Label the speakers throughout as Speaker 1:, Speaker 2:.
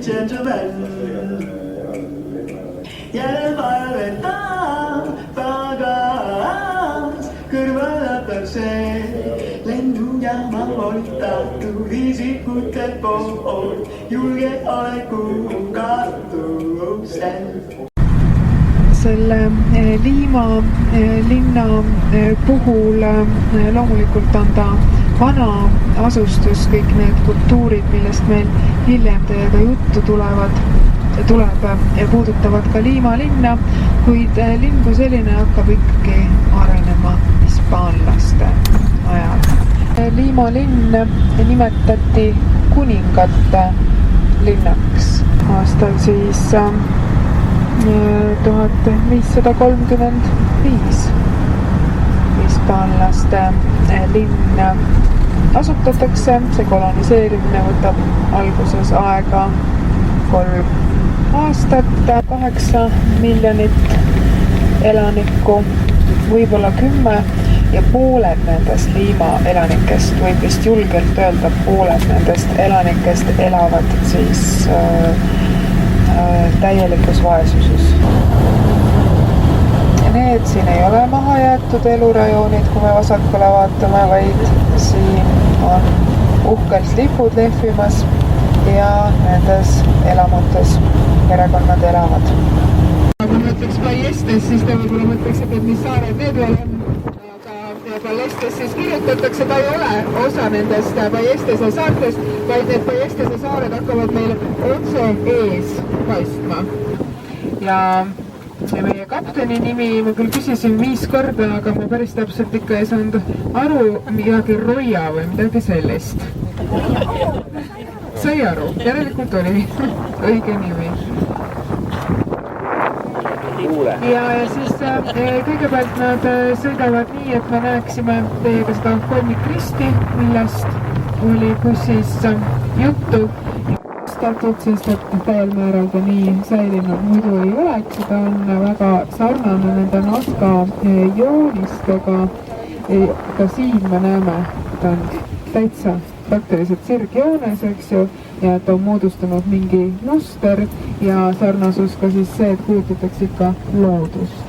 Speaker 1: gentlemen. järelevalvetaan pagas, kõrvalatakse lennujaama volitatud isikute poolt julgeoleku katusel.
Speaker 2: Selle Liima linna puhul loomulikult on ta vana asustus, kõik need kultuurid, millest meil hiljem teiega juttu tuleb ja puudutavad ka Liima linna, kuid linn kui selline hakkab ikkagi arenema hispaanlaste ajal. Liima linn nimetati kuningate linnaks aastal siis 1535. Hispaanlaste linn asutatakse, see koloniseerimine võtab alguses aega 3 aastat, 8 miljonit elanikku, võib-olla 10 ja pooled nendest Liima elanikest, võib vist julgelt öelda, pooled nendest elanikest elavad siis täielikus vaesuses. Need siin ei ole maha jäetud elurajoonid, kui me vasakule vaatame, vaid siin on uhkelt lipud lehvimas ja nendes elamutes perekonnad elavad. Kui ma ütleks Ballestes, siis te võib-olla mõtleksite, et mis saared need veel on, aga Ballestes siis kirjutatakse, ta ei ole osa nendest Ballestese saartest, vaid need Ballestese saared hakkavad meil otse ees paistma. Ja meie kapteni nimi, ma küll küsisin 5 korda, aga ma päris täpselt ikka ei saanud aru, midagi Roia või midagi sellist. Sai aru, järelikult oli õige nimi. Ja siis kõigepealt nad sõidavad nii, et me näeksime teiega seda kolmikristi, millest oli bussis juttu. Sest et täiel määral ta nii säilinud muidu ei oleks, ta on väga sarnane nende Nazca joonistega. Ka siin me näeme, ta on täitsa praktiliselt sirgjoones, eks ju, ja et on moodustanud mingi muster ja sarnasus ka siis see, et kujutatakse ikka loodust.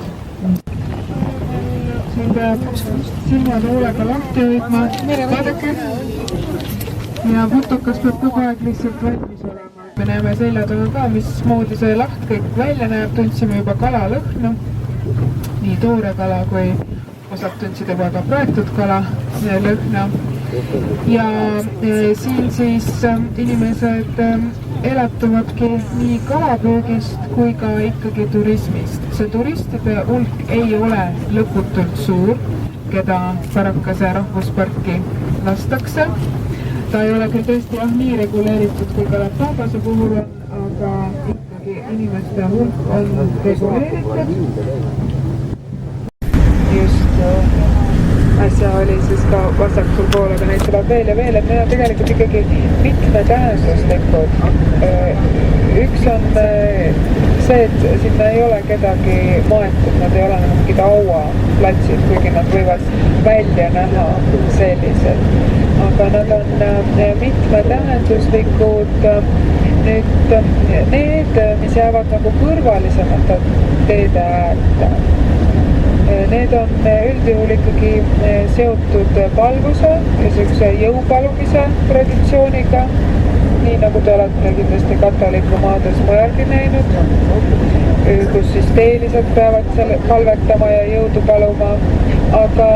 Speaker 2: Siin peab silmad hoolega lahti hoidma, vaadake. Ja putukas peab kogu aeg lihtsalt valmis olema. Me näeme selja taga ka, mismoodi see laht kõik välja näeb, tundsime juba kala lõhnu, nii toore kala kui osad tundsid juba ka praetud kala lõhna. Ja siin siis inimesed elatuvadki nii kalapüügist kui ka ikkagi turismist. See turistide hulk ei ole lõputult suur, keda Parakase rahvusparki lastakse. Ta ei ole küll tõesti nii reguleeritud kui Galapagose puhul on, aga ikkagi inimeste hulk on reguleeritud. Just äsja oli siis ka vasakul pool, aga neid tuleb veel ja veel, et need on tegelikult ikkagi mitmetähenduslikud. Üks on see, et sinna ei ole kedagi maetud, nad ei ole mingid auaplatsid, kuigi nad võivad välja näha sellised. Aga nad on mitmetähenduslikud. Nüüd need, mis jäävad nagu kõrvalisemate teede äärde, need on üldjuhul ikkagi seotud palvuse ja sellise jõupalumise traditsiooniga, nii nagu te olete kindlasti katolikumaades mujalgi näinud, kus siis teelised peavad palvetama ja jõudu paluma, aga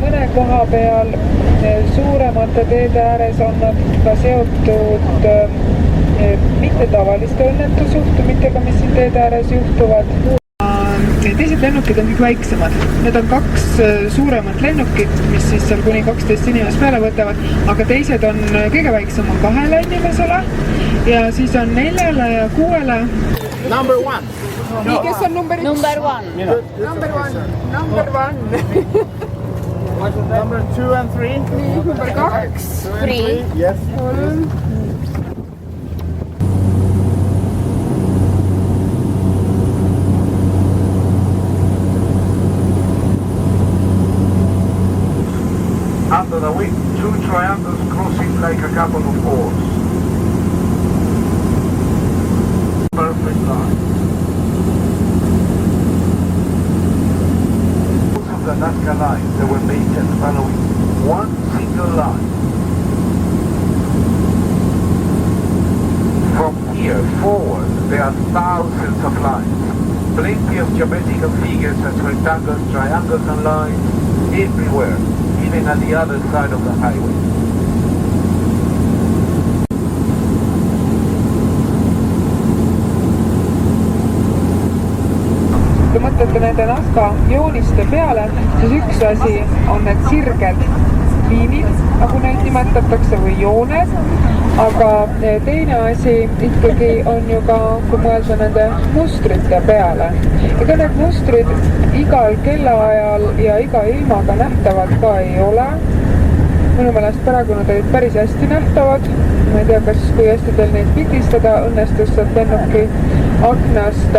Speaker 2: mõne koha peal suuremate teede ääres on nad ka seotud mitte tavaliste õnnetusjuhtumitega, mis siin teede ääres juhtuvad. Teised lennukid on kõik väiksemad. Need on 2 suuremat lennukit, mis siis seal kuni 12 inimest peale võtavad, aga teised on kõige väiksem on 2 inimesele ja siis on 4 ja 6.
Speaker 3: Number 1.
Speaker 2: Nii, kes on number 1?
Speaker 4: Number 1.
Speaker 2: Number 1. Number 1.
Speaker 3: Number 2 and 3.
Speaker 2: Nii, number 2.
Speaker 4: 3.
Speaker 3: Yes.
Speaker 2: 3.
Speaker 5: Under the wing, 2 triangles crossing like a couple of oars. line. Most of the Nazca lines that were made just following one single line. From here forward, there are thousands of lines. Plenty of geometrical figures as rectangles, triangles, and lines everywhere, even at the other side of the highway.
Speaker 2: Kui mõtlete nende Nazca jooniste peale, siis üks asi on need sirged liinid, nagu neid nimetatakse, või jooned, aga teine asi ikkagi on ju ka, kui mõelda nende mustrite peale. Ega need mustrid igal kellaajal ja iga ilmaga nähtavad ka ei ole. Minu meelest praegu nad olid päris hästi nähtavad. Ma ei tea, kui hästi teil neid pildistada õnnestus sealt lennuki aknast,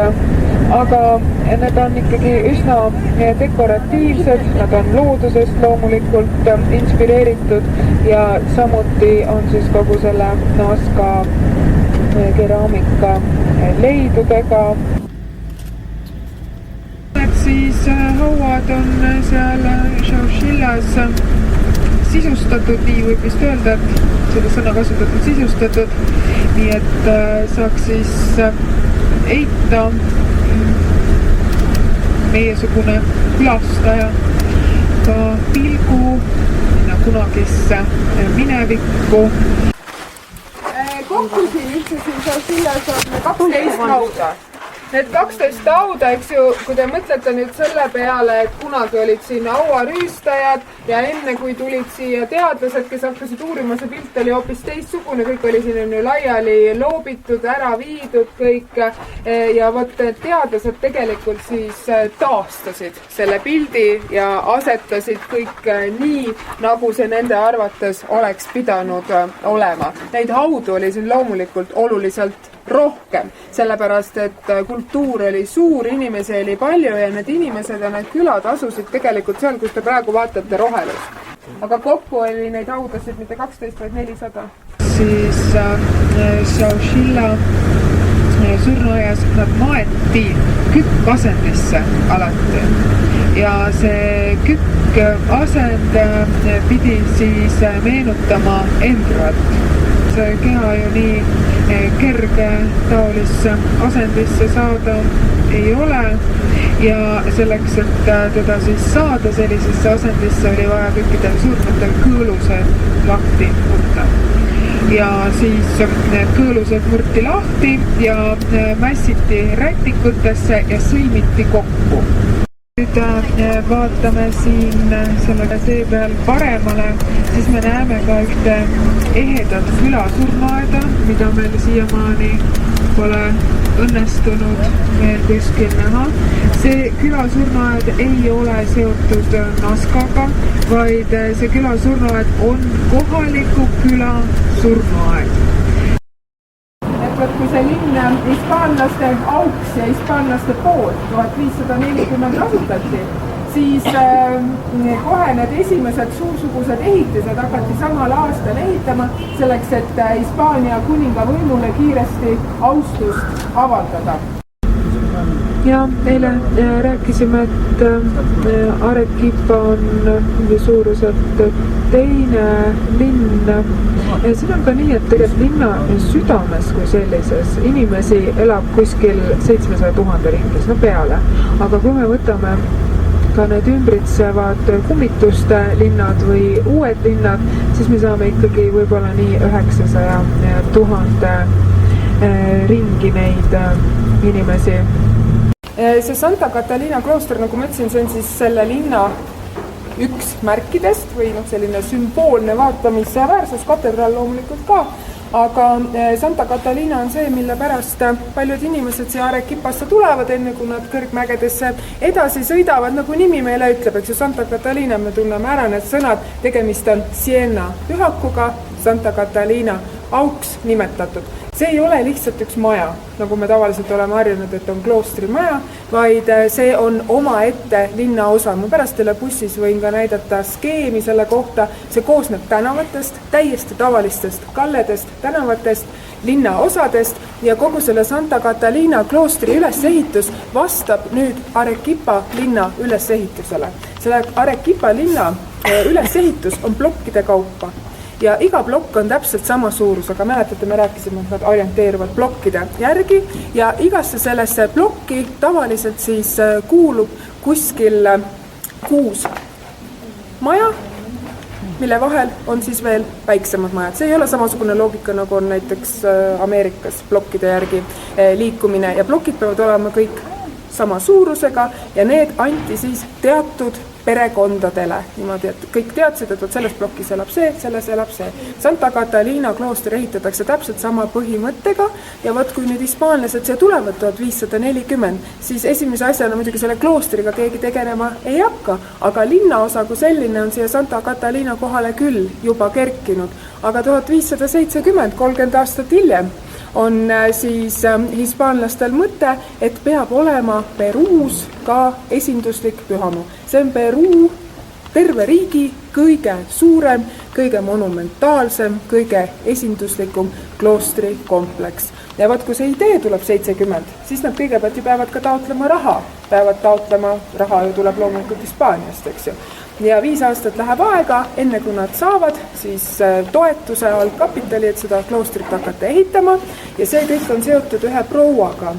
Speaker 2: aga need on ikkagi üsna dekoratiivsed, nad on loodusest loomulikult inspireeritud ja samuti on siis kogu selle Nazca keraamika leidudega. Siis hauad on seal Chauchillas sisustatud, nii võib vist öelda, et seda sõna kasutatud sisustatud, nii et saaks siis heita meiesugune külastaja ka pilgu kunagisse minevikku. Kokku siin üldse siin Chauchillas on 12 hauda. Need 12 hauda, eks ju, kui te mõtlete nüüd selle peale, et kunagi olid siin hauarüüstajad ja enne kui tulid siia teadlased, kes hakkasid uurima, see pilt oli hoopis teistsugune, kõik oli siin ju laiali loobitud, ära viidud kõik ja vot teadlased tegelikult siis taastasid selle pildi ja asetasid kõik nii, nagu see nende arvates oleks pidanud olema. Neid haudu oli siin loomulikult oluliselt rohkem, sellepärast et kultuur oli suur, inimesi oli palju ja need inimesed ja need külad asusid tegelikult seal, kus te praegu vaatate rohelust. Aga kokku oli neid haudasid mitte 12, vaid 400. Siis Chauchilla surnuaias nad maeti kükkasendisse alati ja see kükkasend pidi siis meenutama embrat. See keha ju nii kerge taolisse asendisse saada ei ole ja selleks, et teda siis saada sellisesse asendisse, oli vaja kõikidel surnutel kõõlused lahti murda. Ja siis need kõõlused murti lahti ja mässiti rätikutesse ja sõimiti kokku. Nüüd vaatame siin selle tee peal paremale, siis me näeme ka ühte ehedat külasurnuaeda, mida meil siiamaani pole õnnestunud veel kuskil näha. See külasurnuaed ei ole seotud Nazcaga, vaid see külasurnuaed on kohaliku küla surnuaed. Kui see linn hispaanlaste auks ja hispaanlaste poolt 1540 asutati, siis kohe need esimesed suursugused ehitised hakati samal aastal ehitama selleks, et Hispaania kuninga võimule kiiresti austust avaldada. Ja eile rääkisime, et Arequipa on suuruselt teine linn. Siin on ka nii, et tegelikult linna südames kui sellises inimesi elab kuskil 700 000 ringis, no peale. Aga kui me võtame ka need ümbritsevad kummituste linnad või uued linnad, siis me saame ikkagi võib-olla nii 900 000 ringi neid inimesi. See Santa Catalina klooster, nagu ma ütlesin, see on siis selle linna üks märkidest või selline sümboolne vaatamisväärsus, katedraal loomulikult ka, aga Santa Catalina on see, mille pärast paljud inimesed siia Arequipasse tulevad, enne kui nad kõrgmägedesse edasi sõidavad, nagu nimi meile ütleb, eks ju, Santa Catalina, me tunneme ära need sõnad, tegemist on Siena pühakuga, Santa Catalina auks nimetatud. See ei ole lihtsalt üks maja, nagu me tavaliselt oleme harjunud, et on kloostri maja, vaid see on omaette linnaosa. Ma pärast teile bussis võin ka näidata skeemi selle kohta. See koosneb tänavatest, täiesti tavalistest kalledest tänavatest, linnaosadest ja kogu selle Santa Catalina kloostri ülesehitus vastab nüüd Arequipa linna ülesehitusele. Selle Arequipa linna ülesehitus on plokkide kaupa ja iga plokk on täpselt sama suurusega. Mäletate, me rääkisime, et nad orienteeruvad plokkide järgi ja igasse sellesse plokki tavaliselt siis kuulub kuskil 6 maja, mille vahel on siis veel väiksemad majad. See ei ole samasugune loogika, nagu on näiteks Ameerikas plokkide järgi liikumine ja plokid peavad olema kõik sama suurusega ja need anti siis teatud perekondadele. Niimoodi, et kõik teadsid, et selles plokis elab see, selles elab see. Santa Catalina klooster ehitatakse täpselt sama põhimõttega ja võt, kui nüüd hispaanlased siia tulevad 1540, siis esimese asjana muidugi selle kloostriga keegi tegelema ei hakka, aga linnaosa kui selline on siia Santa Catalina kohale küll juba kerkinud. Aga 1570, 30 aastat hiljem, on siis hispaanlastel mõte, et peab olema Peruus ka esinduslik pühamu. See on Peruu terve riigi kõige suurem, kõige monumentaalsem, kõige esinduslikum kloostrikompleks. Ja vaat, kui see idee tuleb 70, siis nad kõigepealt ju peavad ka taotlema raha. Raha ju tuleb loomulikult Hispaaniast, eks ju. Ja 5 aastat läheb aega, enne kui nad saavad siis toetuse algkapitali, et seda kloostrit hakata ehitama ja see kõik on seotud ühe prouaga,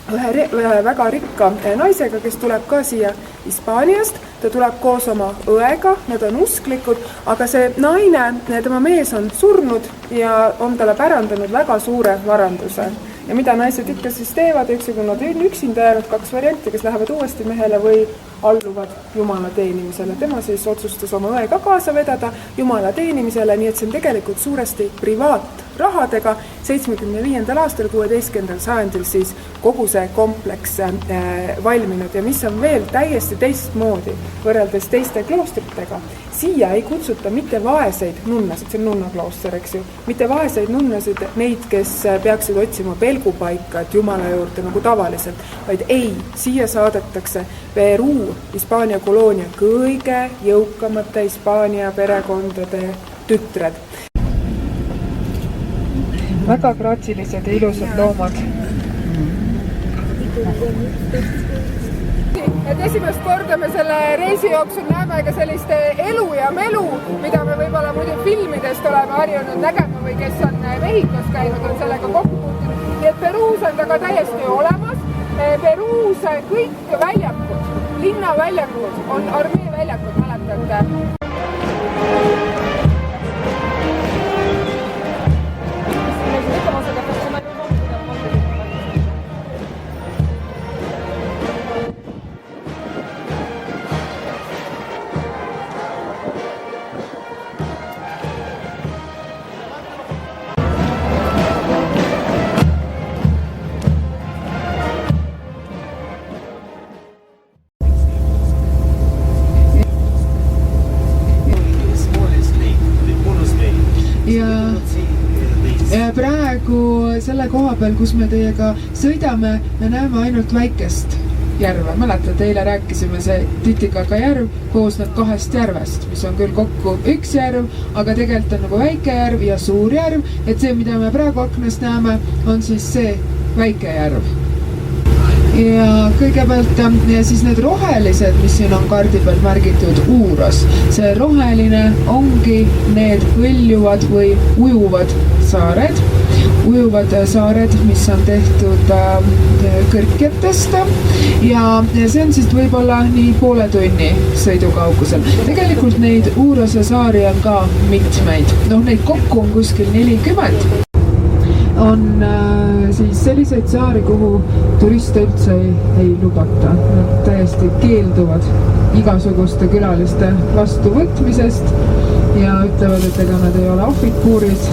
Speaker 2: ühe väga rikka naisega, kes tuleb ka siia Hispaaniast. Ta tuleb koos oma õega, nad on usklikud, aga see naine, tema mees on surnud ja on talle pärandanud väga suure varanduse. Ja mida naised ikka siis teevad, kui nad on üksinda jäänud 2 varianti, kes lähevad uuesti mehele või alluvad Jumala teenimisele. Tema siis otsustas oma õe ka kaasa vedada Jumala teenimisele, nii et see on tegelikult suuresti privaatrahadega. 75. aastal, 16. sajandil siis kogu see kompleks valminud ja mis on veel täiesti teistmoodi võrreldes teiste kloostritega. Siia ei kutsuta mitte vaeseid nunnasid, see on nunnaklooster, eks ju, mitte vaeseid nunnasid, neid, kes peaksid otsima pelgupaika, et Jumala juurde nagu tavaliselt, vaid ei, siia saadetakse Peruu, Hispaania koloonia kõige jõukamate Hispaania perekondade tütred. Väga graatsilised ja ilusad loomad. Et esimest korda me selle reisi jooksul näeme ka sellist elu ja melu, mida me võib-olla muidu filmidest oleme harjunud nägema või kes on Mehhikos käinud, on sellega kokku puutunud. Nii et Peruus on ta ka täiesti olemas. Peruus kõik väljakud, linnaväljakud on armee väljakud, mäletate. Ja praegu selle koha peal, kus me teiega sõidame, me näeme ainult väikest järve. Mäletate, eile rääkisime, see Titicaca järv koosneb 2 järvest, mis on küll kokku 1 järv, aga tegelikult on nagu väike järv ja suur järv, et see, mida me praegu aknast näeme, on siis see väike järv. Ja kõigepealt siis need rohelised, mis siin on kaardi peal märgitud Uuros. See roheline ongi need hõljuvad või ujuvad saared. Ujuvad saared, mis on tehtud kõrkjatest ja see on siis võib-olla nii poole tunni sõidukaugusel. Tegelikult neid Uurose saari on ka mitmeid. Neid kokku on kuskil 40. On siis selliseid saari, kuhu turiste üldse ei lubata. Nad täiesti keelduvad igasuguste külaliste vastuvõtmisest ja ütlevad, et ega nad ei ole ohvikuuris,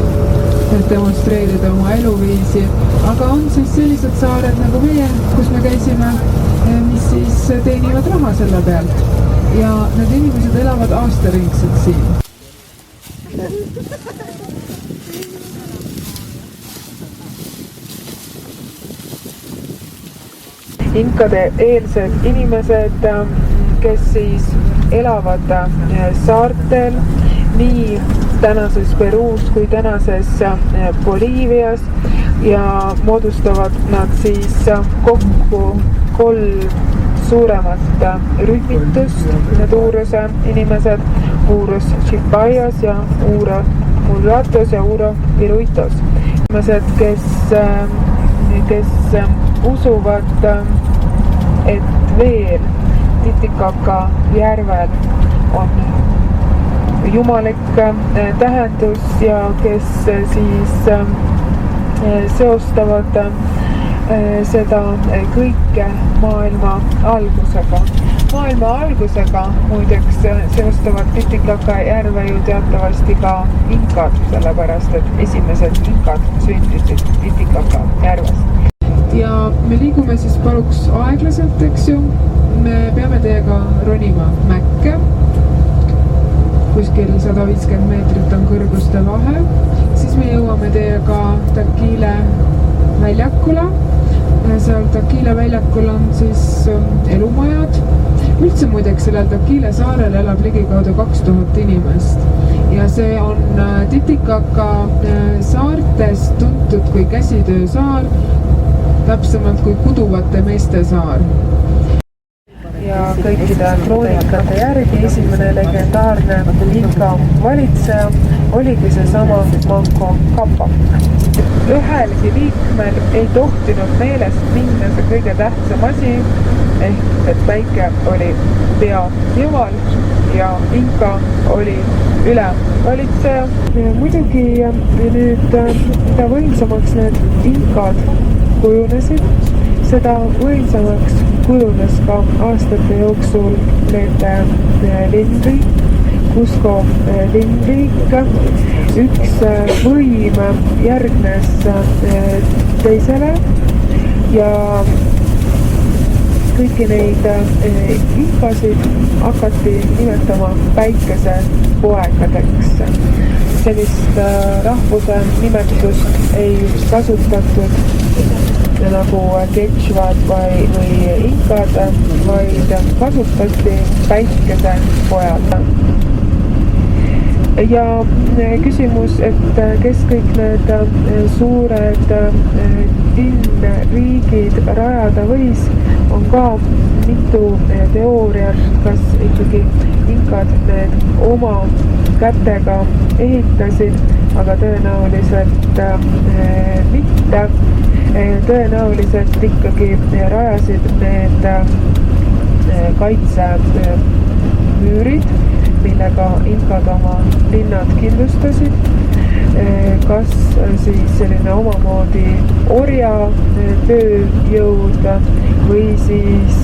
Speaker 2: et demonstreerida oma eluviisi. Aga on siis sellised saared nagu meie, kus me käisime, mis siis teenivad raha selle pealt. Ja need inimesed elavad aastaringselt siin. inkade eelsed inimesed, kes siis elavad saartel nii tänases Peruus kui tänases Boliivias ja moodustavad nad siis kokku 3 suuremat rühmitust, need Urose inimesed, Uros Chipayas ja Uro Mulatos ja Uro Viruitos. Inimesed, kes usuvad, et veel Titicaca järvel on jumalik tähendus ja kes siis seostavad seda kõike maailma algusega. Maailma algusega muideks seostavad Titicaca järve ju teatavasti ka inkad, sellepärast et esimesed inkad sündisid Titicaca järvest. Ja me liigume siis paluks aeglaselt, eks ju. Me peame teiega ronima mäkke. Kuskil 150 meetrit on kõrguste vahe. Siis me jõuame teiega Taquile väljakule. Seal Taquile väljakul on siis elumajad. Üldse muideks sellel Taquile saarel elab ligikaudu 2000 inimest. Ja see on Titicaca saartest tuntud kui käsitöösaar, täpsemalt kui kuduvate meeste saar. Ja kõikide kroonikate järgi esimene legendaarne Inka valitseja oligi seesama Manco Cápac. Ühelgi liikmel ei tohtinud meelest minna see kõige tähtsam asi, ehk et päike oli peajumal ja Inka oli ülemvalitseja. Muidugi nüüd mida võimsamaks need inkad kujunesid, seda võimsamaks kujunes ka aastate jooksul nende linnriik, Cusco linnriik. Üks võim järgnes teisele ja kõiki neid inkasid hakati nimetama päikesepoegadeks. Sellist rahvuse nimetust ei kasutatud nagu Quechuad või inkad, vaid kasutati päikesepojad. Ja küsimus, et kes kõik need suured linnriigid rajada võis, on ka mitu teooriat, kas ikkagi inkad need oma kätega ehitasid, aga tõenäoliselt mitte. Tõenäoliselt ikkagi rajasid need kaitsemüürid, millega inkad oma linnad kindlustasid. Kas siis selline omamoodi orja tööjõud või siis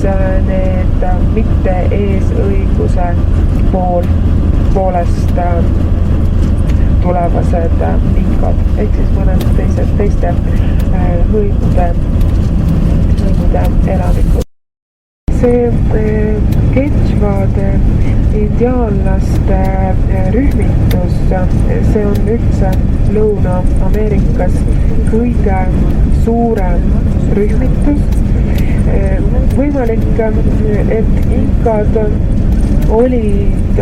Speaker 2: need mitte eesõiguse poolest tulevased inkad ehk siis mõned teiste hõimude elanikud. See Quechuade indiaanlaste rühmitus, see on üldse Lõuna-Ameerikas kõige suurem rühmitus. Võimalik, et inkad olid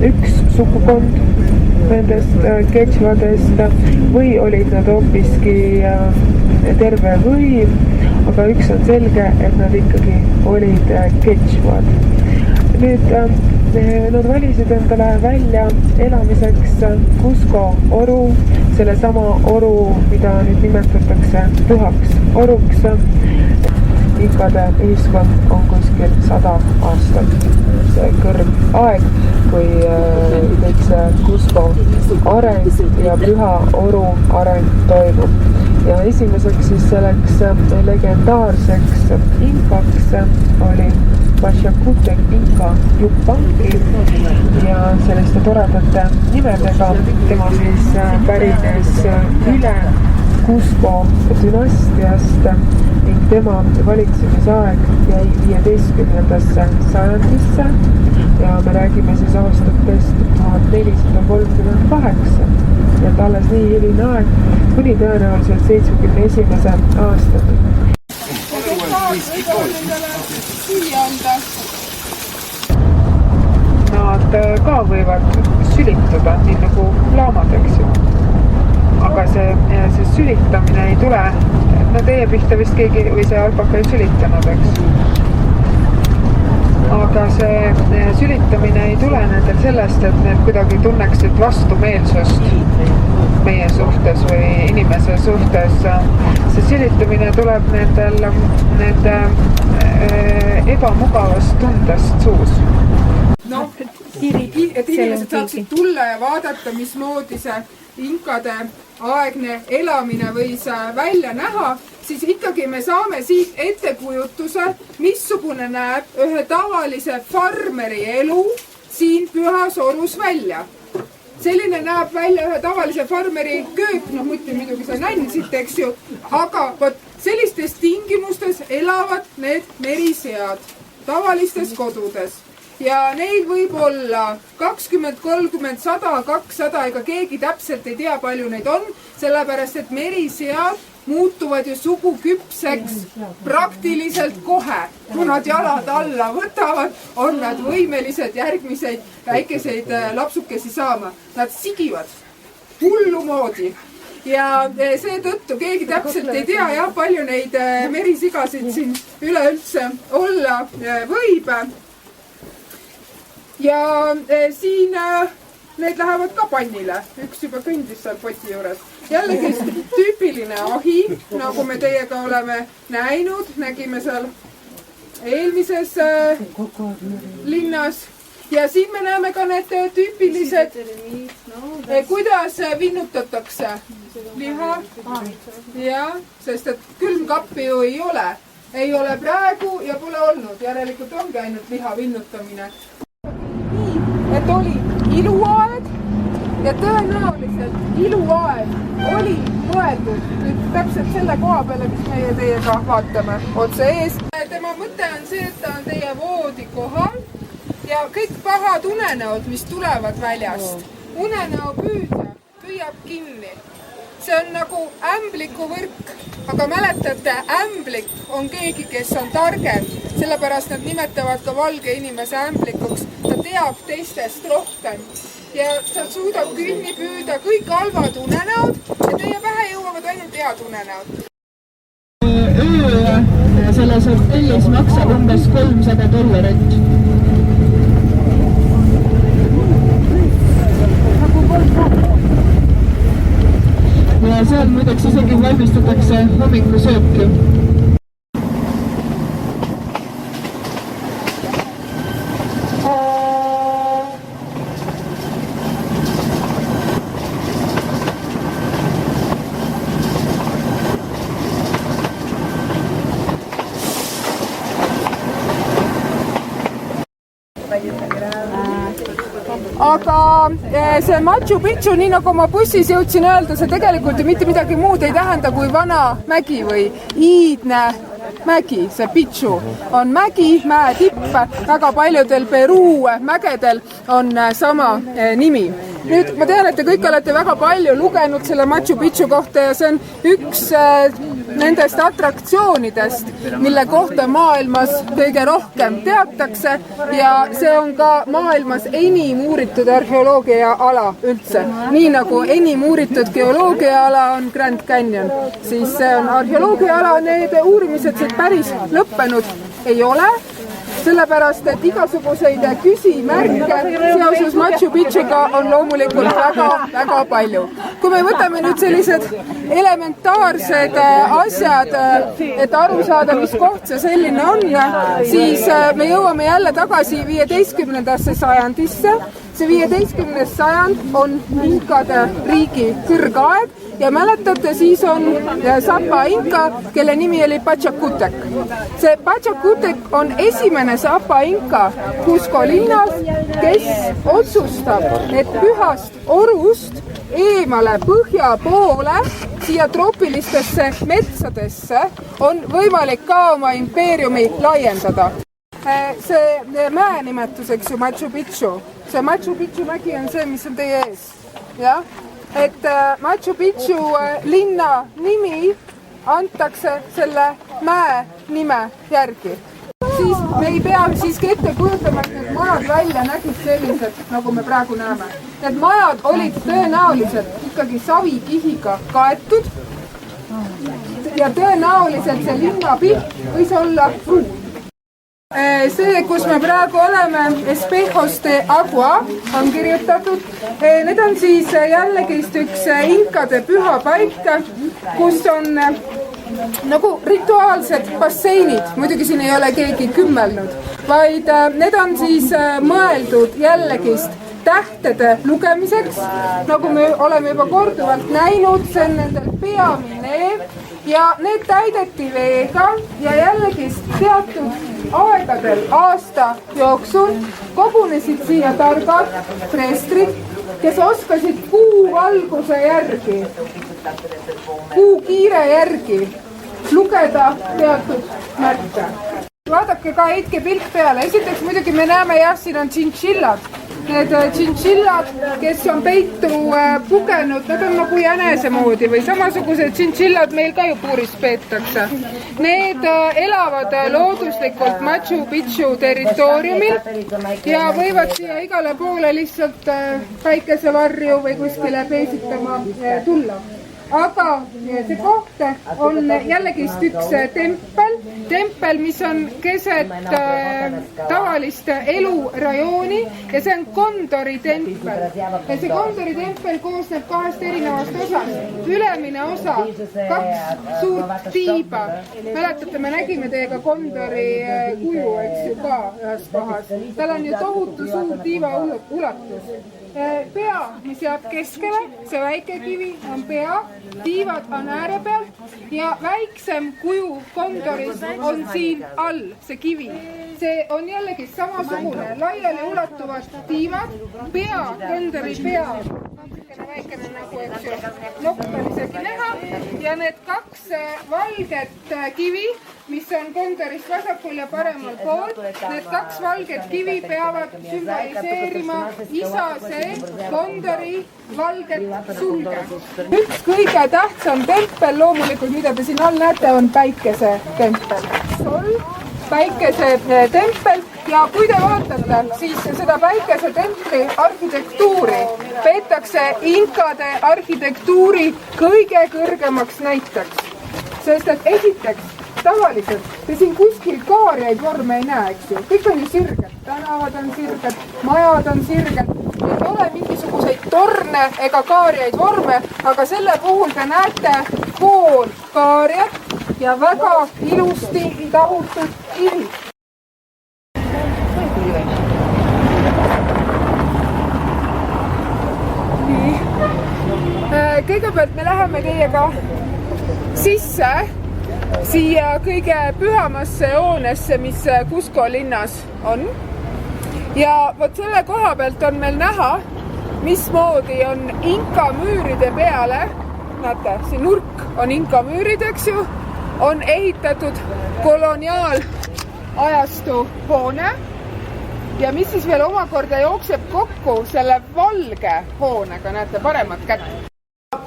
Speaker 2: üks sugukond nendest Quechuadest või olid nad hoopiski terve võim, aga üks on selge, et nad ikkagi olid Quechuad. Nüüd nad valisid endale välja elamiseks Cusco oru, sellesama oru, mida nüüd nimetatakse pühaks oruks. Inkade ühiskond on kuskil 100 aastat. See kõrg aeg, kui kõik see Cusco areng ja püha oru areng toimub. Ja esimeseks siis selleks legendaarseks inkaks oli Pachakutek Inka Yupanqui ja selliste toredate nimedega. Tema siis pärines üle Cusco dünastiast ning tema valitsemisaeg jäi 15. sajandisse ja me räägime siis aastatest 1438. Et alles nii hiline aeg kuni tõenäoliselt 71. aastani.
Speaker 4: süüa anda.
Speaker 2: Nad ka võivad sülituda, nii nagu laamad, eks ju. Aga see sülitamine ei tule, no teie pihta vist keegi või see alpaka ei sülitanud, eks. Aga see sülitamine ei tule nendel sellest, et need kuidagi tunneksid vastumeelsust meie suhtes või inimese suhtes. See sülitamine tuleb nende ebamugavast tundest suus.
Speaker 4: No, et inimesed saaksid tulla ja vaadata, mismoodi see inkade aegne elamine võis välja näha, siis ikkagi me saame siit ettekujutuse, missugune näeb ühe tavalise farmeri elu siin Pühas Orus välja. Selline näeb välja ühe tavalise farmeri köök, no muidugi sa nännsid, eks ju, aga sellistes tingimustes elavad need merisead tavalistes kodudes. Ja neid võib olla 20, 30, 100, 200, ega keegi täpselt ei tea, palju neid on, sellepärast et merisead muutuvad ju suguküpseks praktiliselt kohe. Kui nad jalad alla võtavad, on nad võimelised järgmiseid väikeseid lapsukesi saama. Nad sigivad hullu moodi. Ja seetõttu keegi täpselt ei tea, jah, palju neid merisigasid siin üleüldse olla võib. Ja siin need lähevad ka pannile. Üks juba kõndis seal poti juures. Jällegi tüüpiline ahi, nagu me teiega oleme näinud. Nägime seal eelmises linnas. Ja siin me näeme ka need tüüpilised, kuidas vinnutatakse liha. Ja, sest et külmkappi ju ei ole. Ei ole praegu ja pole olnud. Järelikult ongi ainult liha vinnutamine. Et oli iluaeg ja tõenäoliselt iluaeg oli mõeldud nüüd täpselt selle koha peale, mis meie teiega vaatame otse ees. Tema mõte on see, et ta on teie voodi kohal ja kõik pahad unenäod, mis tulevad väljast, unenäo püüdja püüab kinni. See on nagu ämbliku võrk, aga mäletate, ämblik on keegi, kes on targem, sellepärast nad nimetavad ka valge inimese ämblikuks. Ta teab teistest rohkem ja ta suudab kinni püüda kõik halvad unenäod ja teie pähe jõuavad ainult head unenäod.
Speaker 6: Öö selles hotellis maksab umbes $300. Ja seal muideks isegi valmistatakse hommikusööki.
Speaker 4: Aga see Machu Picchu, nii nagu ma bussis jõudsin öelda, see tegelikult ju mitte midagi muud ei tähenda kui vana mägi või iidne mägi. See Picchu on mägi, mäetipp, väga paljudel Peruu mägedel on sama nimi. Nüüd ma tean, et te kõik olete väga palju lugenud selle Machu Picchu kohta ja see on üks nendest atraktsioonidest, mille kohta maailmas kõige rohkem teatakse ja see on ka maailmas enim uuritud arheoloogia ala üldse. Nii nagu enim uuritud geoloogia ala on Grand Canyon, siis see on arheoloogia ala, need uurimised siit päris lõppenud ei ole. Sellepärast, et igasuguseid küsimärke seoses Machu Picchuga on loomulikult väga palju. Kui me võtame nüüd sellised elementaarsed asjad, et aru saada, mis koht see selline on, siis me jõuame jälle tagasi 15. sajandisse. See 15. sajand on inkade riigi kõrgaeg ja mäletate, siis on Sapa Inka, kelle nimi oli Pachacutec. See Pachacutec on esimene Sapa Inka Cusco linnas, kes otsustab, et Pühast Orust eemale põhja poole siia troopilistesse metsadesse on võimalik ka oma impeeriumi laiendada. See mäe nimetuseks ju Machu Picchu. See Machu Picchu mägi on see, mis on teie ees. Ja? Et Machu Picchu linna nimi antakse selle mäe nime järgi. Siis me ei pea siiski ette kujutama, et need majad välja nägid sellised, nagu me praegu näeme. Need majad olid tõenäoliselt ikkagi savikihiga kaetud ja tõenäoliselt see linnapilt võis olla pruun. See, kus me praegu oleme, Espejos de Agua on kirjutatud. Need on siis jällegist üks inkade püha paik, kus on nagu rituaalsed basseinid, muidugi siin ei ole keegi kümmelnud, vaid need on siis mõeldud jällegist tähtede lugemiseks, nagu me oleme juba korduvalt näinud, see on nendel peamine ja need täideti veega ja jällegist teatud aegadel aasta jooksul kogunesid siia targad preestrid, kes oskasid kuu valguse järgi, kuu kiire järgi lugeda teatud märke. Vaadake ka, heitke pilt peale. Esiteks muidugi me näeme, jah, siin on tšintšillad. Need tšintšillad, kes on peitu pugenud, nad on nagu jänese moodi või samasugused tšintšillad meil ka ju puuris peetakse. Need elavad looduslikult Machu Picchu territooriumil ja võivad siia igale poole lihtsalt päikesevarju või kuskile peesitama tulla. Aga see koht on jällegist üks tempel, mis on keset tavalist elurajooni ja see on Kondori tempel. Ja see Kondori tempel koosneb kahest erinevast osast. Ülemine osa, 2 suurt tiiba. Mäletate, me nägime teiega Kondori kuju, eks ju ka ühes kohas. Tal on ju tohutu suur tiiva ulatus. Pea, mis jääb keskele, see väike kivi on pea, tiivad on ääre pealt ja väiksem kuju Kondoris on siin all, see kivi. See on jällegi samasugune, laiali ulatuvad tiivad, pea, Kondori pea, väikene nagu, eks ju, nokk on isegi näha ja need 2 valget kivi, mis on Kondorist vasakul ja paremal pool, need 2 valget kivi peavad sümboliseerima isa see Kondori valget sulge. Üks kõige tähtsam tempel loomulikult, mida te siin all näete, on päikesetempel. Sol, päikesetempel ja kui te vaatate, siis seda päikesetempli arhitektuuri peetakse inkade arhitektuuri kõige kõrgemaks näiteks. Sest et esiteks, tavaliselt te siin kuskil kaarjaid vorme ei näe, eks ju. Kõik on ju sirged, tänavad on sirged, majad on sirged. Ei ole mingisuguseid torne ega kaarjaid vorme, aga selle puhul te näete pool kaarjat ja väga ilusti tahutud kivi. Kõigepealt me läheme teiega sisse siia kõige pühamasse hoonesse, mis Cusco linnas on. Ja vot selle koha pealt on meil näha, mismoodi on inka müüride peale, näete, siin nurk on inka müürid, eks ju, on ehitatud koloniaalajastu hoone ja mis siis veel omakorda jookseb kokku selle valge hoonega, näete, paremat kätt.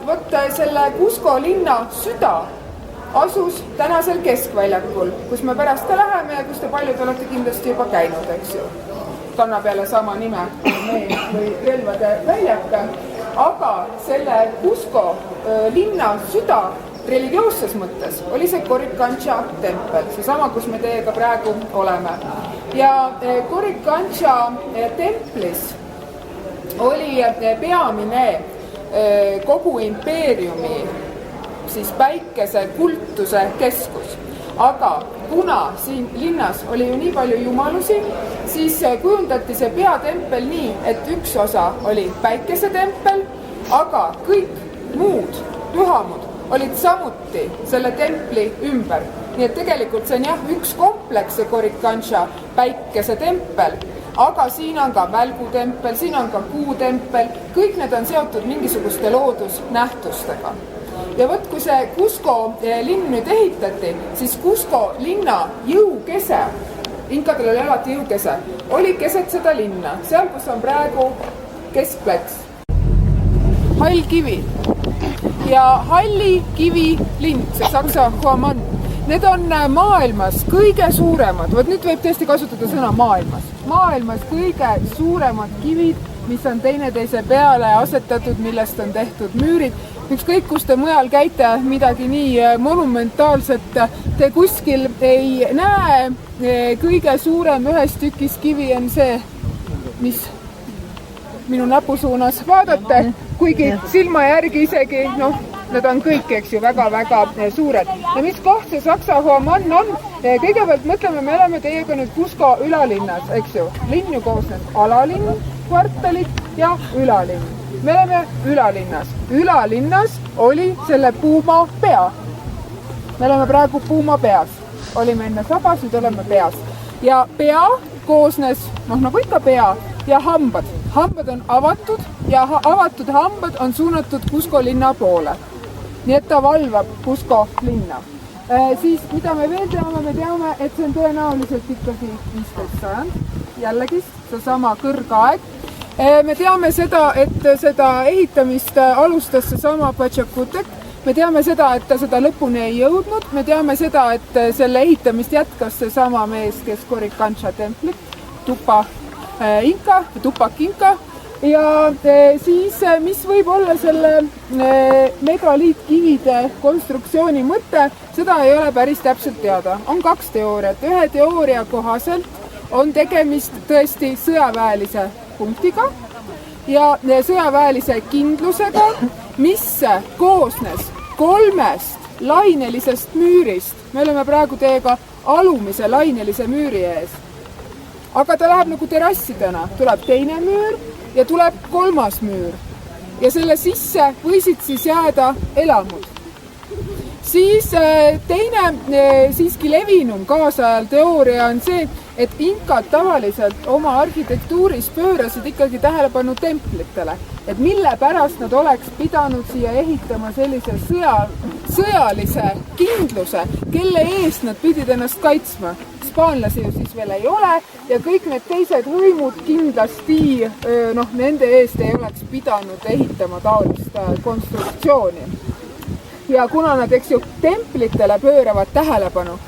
Speaker 4: Vot selle Cusco linna süda asus tänasel keskväljakul, kus me pärast ka läheme ja kus te paljud olete kindlasti juba käinud, eks ju. Kannab jälle sama nime või relvade väljak, aga selle Cusco linna süda religioosses mõttes oli see Coricancha tempel, seesama, kus me teiega praegu oleme. Ja Coricancha templis oli peamine kogu impeeriumi siis päikese kultuse keskus. Aga kuna siin linnas oli ju nii palju jumalusi, siis kujundati see peatempel nii, et üks osa oli päikesetempel, aga kõik muud pühamud olid samuti selle templi ümber. Nii et tegelikult see on jah üks kompleks, see Coricancha päikesetempel, aga siin on ka välgutempel, siin on ka kuutempel, kõik need on seotud mingisuguste loodusnähtustega. Ja vot, kui see Cusco linn nüüd ehitati, siis Cusco linna jõukese, inkadel oli alati jõukese, oli keset seda linna, seal, kus on praegu keskplats. Hall kivi ja halli kivi linn, see saksa Huaman. need on maailmas kõige suuremad, vot nüüd võib tõesti kasutada sõna maailmas kõige suuremad kivid, mis on teineteise peale asetatud, millest on tehtud müürid. Ükskõik, kus te mujal käite midagi nii monumentaalset, te kuskil ei näe. Kõige suurem ühes tükis kivi on see, mis minu näpu suunas vaadate, kuigi silma järgi isegi, nad on kõik, eks ju, väga-väga suured. Ja mis koht see Saksa Huamann on? Kõigepealt mõtleme, me oleme teiega nüüd Cusco ülalinnas, eks ju. Linn ju koosneb alalinn, kvartalit ja ülalinn. Me oleme ülalinnas. Ülalinnas oli selle puuma pea. Me oleme praegu puuma peas. Olime enne sabas, nüüd oleme peas. Ja pea koosnes, nagu ikka pea, ja hambad. Hambad on avatud ja avatud hambad on suunatud Cusco linna poole. Nii et ta valvab Cusco linna. Siis, mida me veel teame? Me teame, et see on tõenäoliselt ikkagi 15 sajand. Jällegi, see sama kõrgaeg. Me teame seda, et seda ehitamist alustas see sama Pachacutec. Me teame seda, et ta seda lõpuni ei jõudnud. Me teame seda, et selle ehitamist jätkas see sama mees, kes Coricancha templit, Tupac Inca. Ja siis, mis võib olla selle megaliitkivide konstruktsiooni mõte, seda ei ole päris täpselt teada. On 2 teooriat. Ühe teooria kohaselt on tegemist tõesti sõjaväelise punktiga ja sõjaväelise kindlusega, mis koosnes 3 lainelisest müürist. Me oleme praegu teiega alumise lainelise müüri ees. Aga ta läheb nagu terrassidena. Tuleb teine müür ja tuleb 3. müür. Ja selle sisse võisid siis jääda elamud. Siis teine siiski levinum kaasajal teooria on see, et inkad tavaliselt oma arhitektuuris pöörasid ikkagi tähelepanu templitele. Et mille pärast nad oleks pidanud siia ehitama sellise sõjalise kindluse, kelle eest nad pidid ennast kaitsma. Hispaanlasi ju siis veel ei ole ja kõik need teised hõimud kindlasti nende eest ei oleks pidanud ehitama taolist konstruktsiooni. Ja kuna nad, eks ju, templitele pööravad tähelepanu,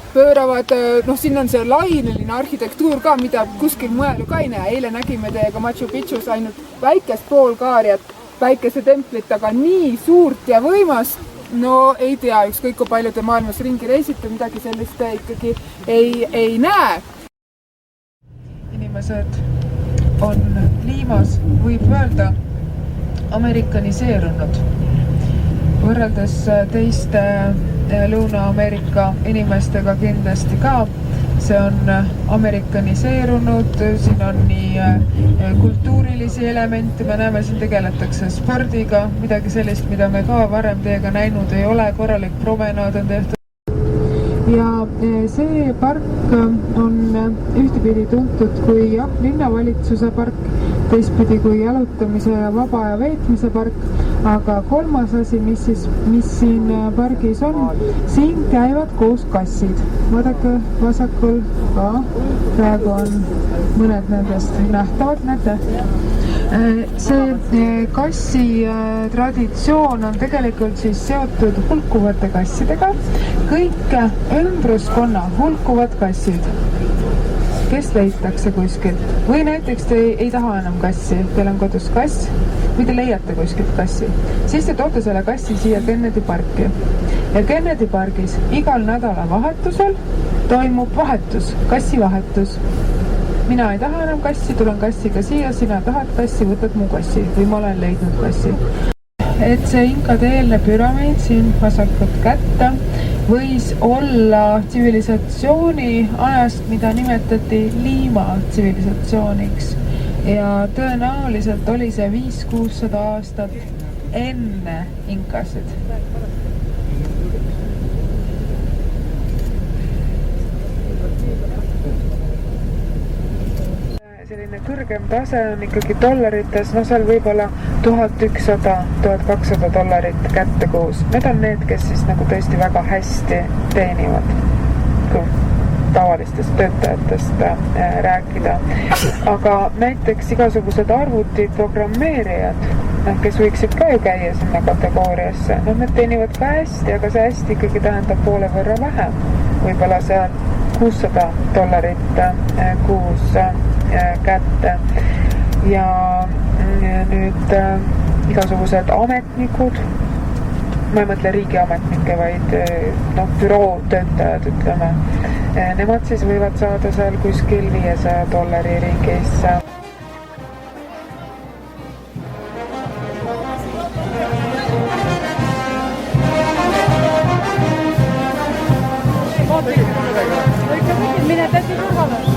Speaker 4: siin on see laineline arhitektuur ka, mida kuskil mujal ju ka ei näe. Eile nägime teiega Machu Picchus ainult väikest poolkaariat, väikese templit, aga nii suurt ja võimast, ei tea, ükskõik kui palju te maailmas ringi reisite, midagi sellist ikkagi ei näe. Inimesed on Liimas, võib öelda, amerikaniseerunud. Võrreldes teiste Lõuna-Ameerika inimestega kindlasti ka. See on amerikaniseerunud, siin on nii kultuurilisi elemente, me näeme, siin tegeletakse spordiga, midagi sellist, mida me ka varem teiega näinud ei ole, korralik promenaad on tehtud. Ja see park on ühtepidi tuntud kui linnavalitsuse park, teistpidi kui jalutamise ja vaba aja veetmise park, aga 3. asi, mis siin pargis on, siin käivad koos kassid. Vaadake vasakul ka, praegu on mõned nendest nähtavad, näete. See kassi traditsioon on tegelikult siis seotud hulkuvate kassidega. Kõik ümbruskonna hulkuvad kassid, kes leitakse kuskilt. Või näiteks te ei taha enam kassi, teil on kodus kass, või te leiate kuskilt kassi. Siis te toote selle kassi siia Kennedy parki. Ja Kennedy pargis igal nädalavahetusel toimub vahetus, kassivahetus. Mina ei taha enam kassi, tulen kassiga siia, sina tahad kassi, võtad mu kassi või ma olen leidnud kassi. Et see inkade eelne püramiid siin vasakut kätte võis olla tsivilisatsiooni ajast, mida nimetati Liima tsivilisatsiooniks. Ja tõenäoliselt oli see 500-600 aastat enne inkasid. Selline kõrgem tase on ikkagi dollarites, seal võib olla $1100–1200 kätte kuus. Need on need, kes siis nagu tõesti väga hästi teenivad, kui tavalistest töötajatest rääkida. Aga näiteks igasugused arvutiprogrammeerijad, kes võiksid ka ju käia sinna kategooriasse, need teenivad ka hästi, aga see hästi ikkagi tähendab poole võrra vähem.
Speaker 2: võib-olla see on $600 kuus kätte. Ja nüüd igasugused ametnikud, ma ei mõtle riigiametnikke, vaid büroo töötajad, ütleme, nemad siis võivad saada seal kuskil $500 ringis.
Speaker 4: Mine täti kõrvale.